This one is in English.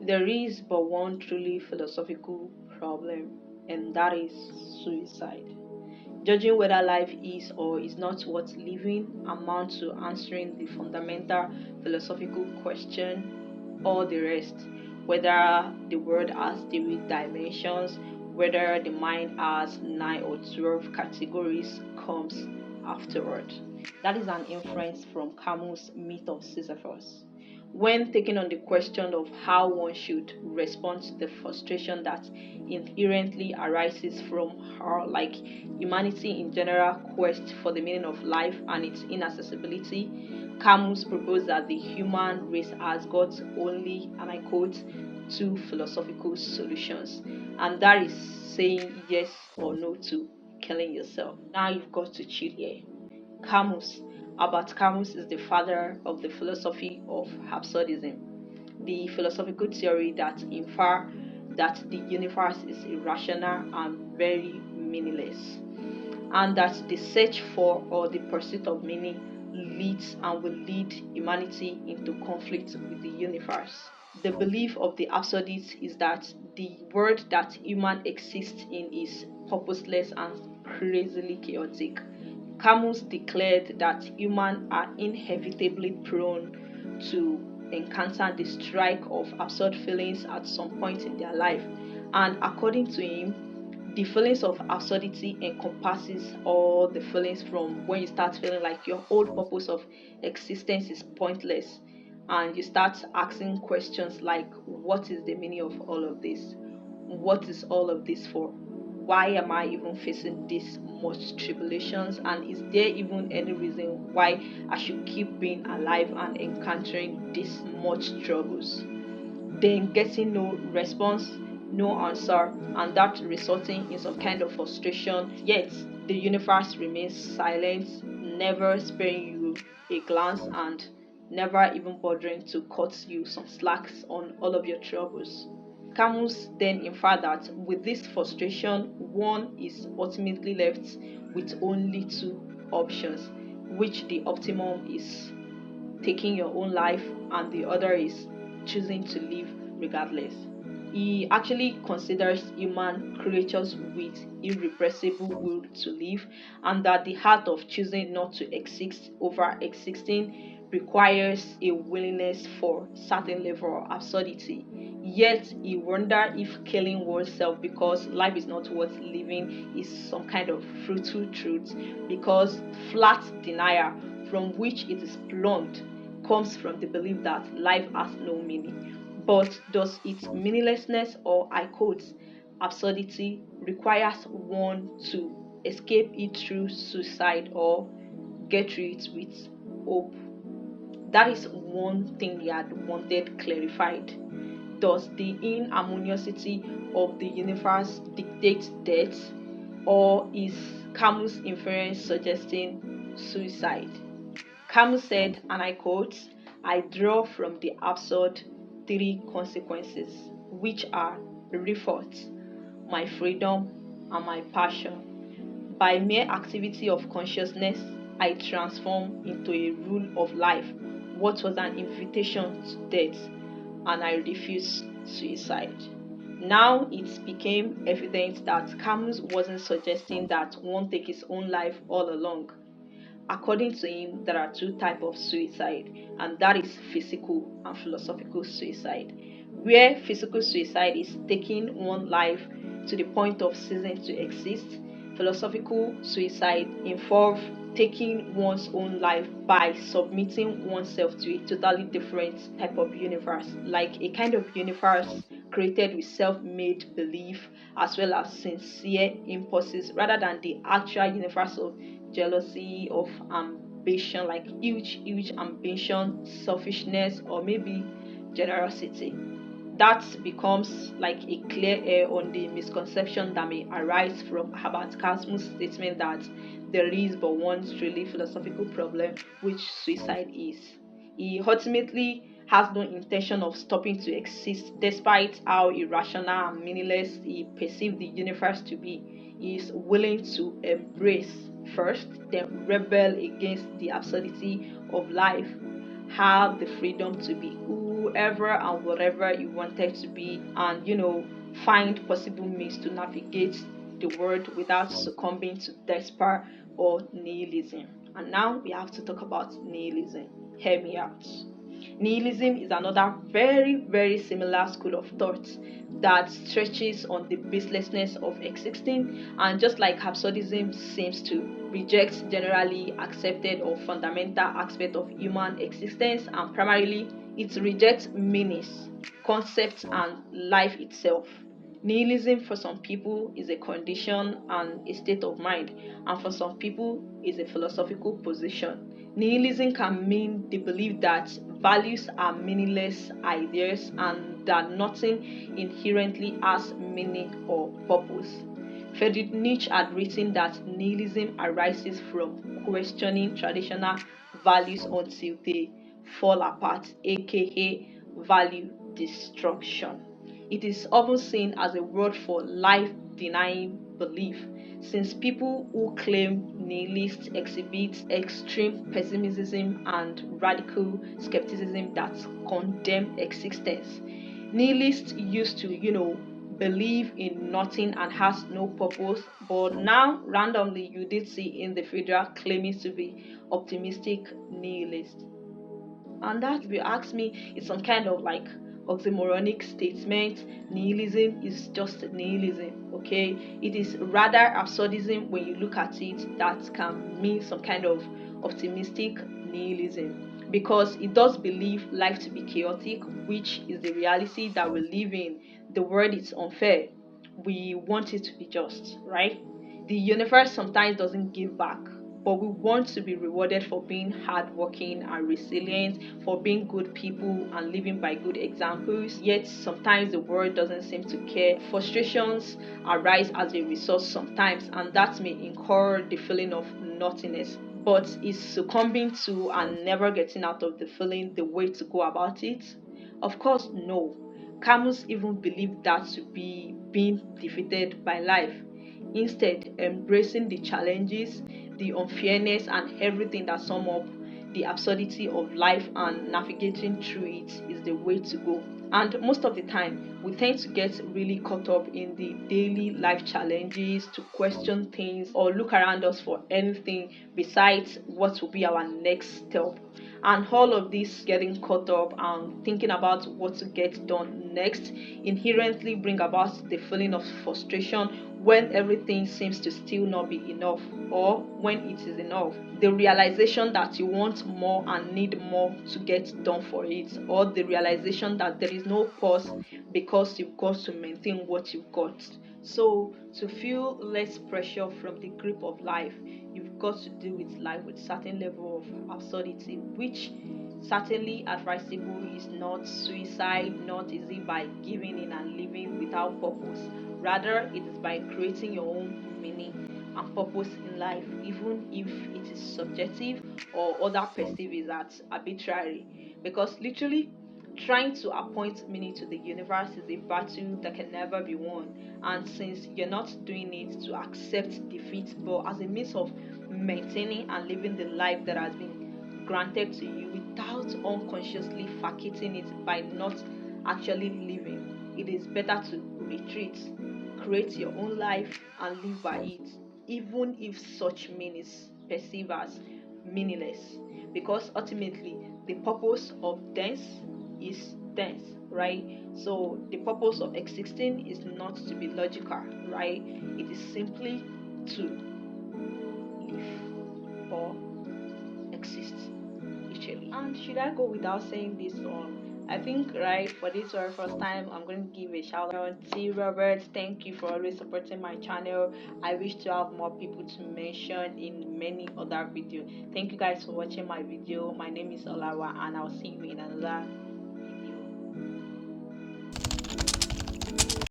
There is but one truly philosophical problem, and that is suicide. Judging whether life is or is not worth living amounts to answering the fundamental philosophical question, all the rest, whether the world has three dimensions, whether the mind has 9 or 12 categories, comes afterward. That is an inference from Camus' myth of Sisyphus. When taking on the question of how one should respond to the frustration that inherently arises from her, like humanity in general quest for the meaning of life and its inaccessibility, Camus proposed that the human race has got only, and I quote, two philosophical solutions, and that is saying yes or no to killing yourself. Now you've got to chill here. Camus. Albert Camus is the father of the philosophy of absurdism, the philosophical theory that infers that the universe is irrational and very meaningless, and that the search for or the pursuit of meaning leads and will lead humanity into conflict with the universe. The belief of the absurdist is that the world that human exists in is purposeless and crazily chaotic. Camus declared that humans are inevitably prone to encounter the strike of absurd feelings at some point in their life, and according to him, the feelings of absurdity encompasses all the feelings from when you start feeling like your whole purpose of existence is pointless, and you start asking questions like, what is the meaning of all of this? What is all of this for? Why am I even facing this much tribulations? And is there even any reason why I should keep being alive and encountering this much struggles? Then getting no response, no answer, and that resulting in some kind of frustration. Yet the universe remains silent, never sparing you a glance and never even bothering to cut you some slacks on all of your troubles. Camus then inferred that with this frustration, one is ultimately left with only two options, which the optimum is taking your own life, and the other is choosing to live regardless. He actually considers human creatures with irrepressible will to live, and that the act of choosing not to exist over existing requires a willingness for certain level of absurdity. Yet he wondered if killing oneself because life is not worth living is some kind of fruitful truth, because flat denial from which it is plumbed comes from the belief that life has no meaning. But does its meaninglessness, or I quote, absurdity, requires one to escape it through suicide or get through it with hope? That is one thing he had wanted clarified. Does the inharmoniousity of the universe dictate death, or is Camus' inference suggesting suicide? Camus said, and I quote, I draw from the absurd three consequences, which are revolt, my freedom, and my passion. By mere activity of consciousness, I transform into a rule of life what was an invitation to death, and I refuse suicide. Now it became evident that Camus wasn't suggesting that one take his own life all along. According to him, there are two types of suicide, and that is physical and philosophical suicide. Where physical suicide is taking one life to the point of ceasing to exist, philosophical suicide involves taking one's own life by submitting oneself to a totally different type of universe, like a kind of universe created with self-made belief as well as sincere impulses rather than the actual universe of jealousy, of ambition, like huge ambition, selfishness, or maybe generosity. That becomes like a clear air on the misconception that may arise from Herbert Camus' statement that there is but one truly philosophical problem, which suicide is. He ultimately has no intention of stopping to exist despite how irrational and meaningless he perceives the universe to be. He is willing to embrace first, then rebel against the absurdity of life, have the freedom to be whoever and whatever you wanted to be, and find possible means to navigate the world without succumbing to despair or nihilism. And now we have to talk about nihilism. Hear me out. Nihilism is another very, very similar school of thought that stretches on the baselessness of existing, and just like absurdism seems to reject generally accepted or fundamental aspect of human existence, and primarily it rejects meanings, concepts, and life itself. Nihilism for some people is a condition and a state of mind, and for some people is a philosophical position. Nihilism can mean the belief that values are meaningless ideas and that nothing inherently has meaning or purpose. Friedrich Nietzsche had written that nihilism arises from questioning traditional values until they fall apart, aka value destruction. It is often seen as a word for life denying belief, since people who claim nihilists exhibit extreme pessimism and radical skepticism that condemn existence. Nihilists used to, believe in nothing and has no purpose, but now randomly you did see in the federal claiming to be optimistic nihilist. And that, if you ask me, is some kind of like oxymoronic statement. Nihilism is just nihilism, okay? It is rather absurdism when you look at it that can mean some kind of optimistic nihilism, because it does believe life to be chaotic, which is the reality that we live in. The world is unfair. We want it to be just, right? The universe sometimes doesn't give back, but we want to be rewarded for being hardworking and resilient, for being good people and living by good examples. Yet sometimes the world doesn't seem to care. Frustrations arise as a result sometimes, and that may incur the feeling of nothingness. But is succumbing to and never getting out of the feeling the way to go about it? Of course, no. Camus even believed that to be being defeated by life. Instead, embracing the challenges, the unfairness, and everything that sum up the absurdity of life and navigating through it is the way to go. And most of the time, we tend to get really caught up in the daily life challenges, to question things or look around us for anything besides what will be our next step. And all of this getting caught up and thinking about what to get done next inherently bring about the feeling of frustration when everything seems to still not be enough, or when it is enough. The realization that you want more and need more to get done for it, or the realization that there is no pause because you've got to maintain what you've got. So, to feel less pressure from the grip of life, you've got to deal with life with certain level of absurdity, which certainly advisable is not suicide, not easy by giving in and living without purpose. Rather, it is by creating your own meaning and purpose in life, even if it is subjective or other perceive it as arbitrary. Because literally, trying to appoint meaning to the universe is a battle that can never be won. And since you're not doing it to accept defeat, but as a means of maintaining and living the life that has been granted to you without unconsciously vacating it by not actually living, it is better to retreat, create your own life, and live by it, even if such means perceived as meaningless. Because ultimately, the purpose of dance is dance, right? So the purpose of existing is not to be logical, right? It is simply to live or exist, literally. And should I go without saying this one? I think, right, for this very first time, I'm going to give a shout out to Robert. Thank you for always supporting my channel. I wish to have more people to mention in many other videos. Thank you guys for watching my video. My name is Olawa, and I'll see you in another video.